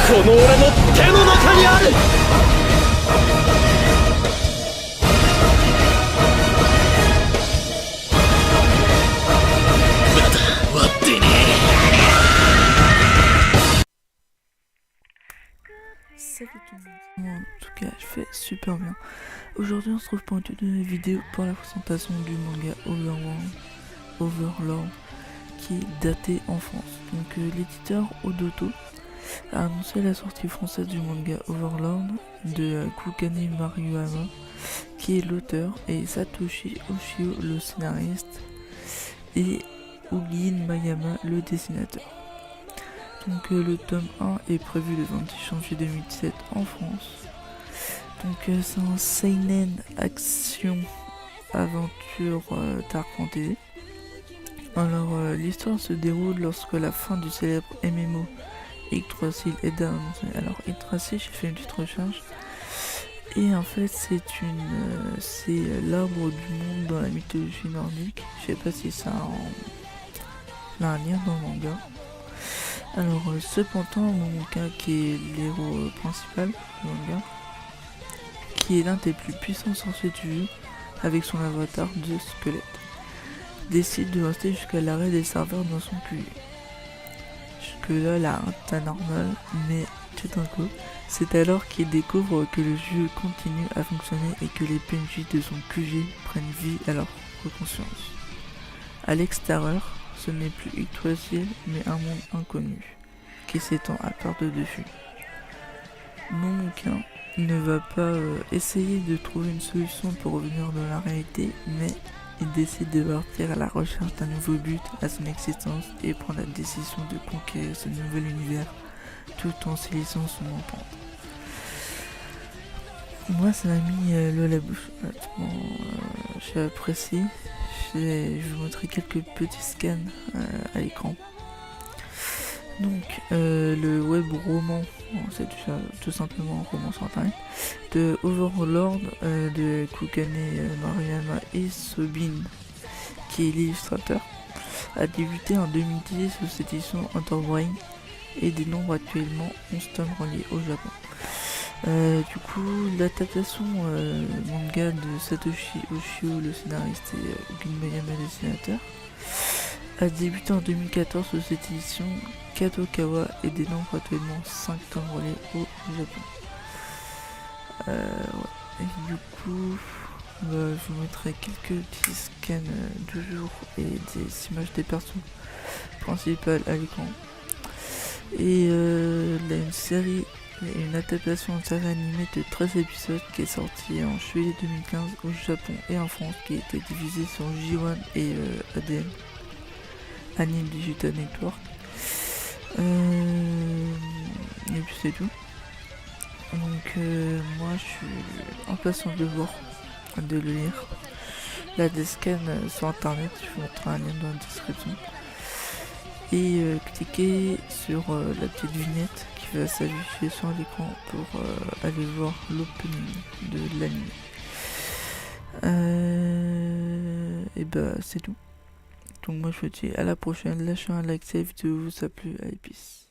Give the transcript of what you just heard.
この俺の手の中にある。まだ終わってねえ。Salut tout le monde. En tout cas, je fais super bien. Aujourd'hui, on se retrouve pour une toute nouvelle vidéo pour la présentation du manga Overlord, qui est daté en France. Donc, l'éditeur Odoto a annoncé la sortie française du manga Overlord de Kukane Maruyama, qui est l'auteur, et Satoshi Oshio le scénariste, et Ugin Mayama le dessinateur. Donc le tome 1 est prévu le 26 janvier 2017 en France. Donc c'est un seinen action aventure dark fantasy. Alors l'histoire se déroule lorsque la fin du célèbre MMO Yggdrasil est annoncée. Alors Yggdrasil, j'ai fait une petite recherche. Et en fait c'est l'arbre du monde dans la mythologie nordique. Je sais pas si ça a un lien dans le manga. Alors cependant, Momoka, qui est l'héros principal du manga, qui est l'un des plus puissants sorciers du jeu, avec son avatar de squelette, décide de rester jusqu'à l'arrêt des serveurs dans son QG. Jusque-là, la c'est normal, mais tout d'un coup, c'est alors qu'il découvre que le jeu continue à fonctionner et que les PNJ de son QG prennent vie à leur propre conscience. À l'extérieur, ce n'est plus Yggdrasil, mais un monde inconnu, qui s'étend à perte de vue. Momoka ne va pas essayer de trouver une solution pour revenir dans la réalité, mais il décide de partir à la recherche d'un nouveau but à son existence et prend la décision de conquérir ce nouvel univers, tout en saisissant son empreinte. Moi, ça m'a mis l'eau à la bouche. J'ai apprécié. Je vais vous montrer quelques petits scans à l'écran. Donc le web roman, c'est tout simplement un roman sur internet, de Overlord de Kukane Maruyama et Sobin, qui est l'illustrateur, a débuté en 2010 sous cette édition Enterbrain et dénombre actuellement 11 tomes reliés au Japon. Du coup, l'adaptation manga de Satoshi Oshio, le scénariste, et Ugin Mayama, le dessinateur, a débuté en 2014 sous cette édition Kadokawa et dénombre actuellement 5 tomes reliés au Japon. Ouais. Et du coup, je vous mettrai quelques petits scans de jour et des images des personnes principales à l'écran. Et il y a une série, une adaptation en série animée de 13 épisodes qui est sortie en juillet 2015 au Japon et en France, qui a été diffusée sur J1 et ADN, Anime Digital Network. Et puis c'est tout. Donc moi je suis impatient de le voir, de le lire. Là des scans sur internet, je vous mettrai un lien dans la description. Et cliquez sur la petite vignette qui va s'afficher sur l'écran pour aller voir l'opening de l'anime. Et bah c'est tout. Donc moi je vous dis à la prochaine, lâchez un like si la vidéo vous a plu, allez peace.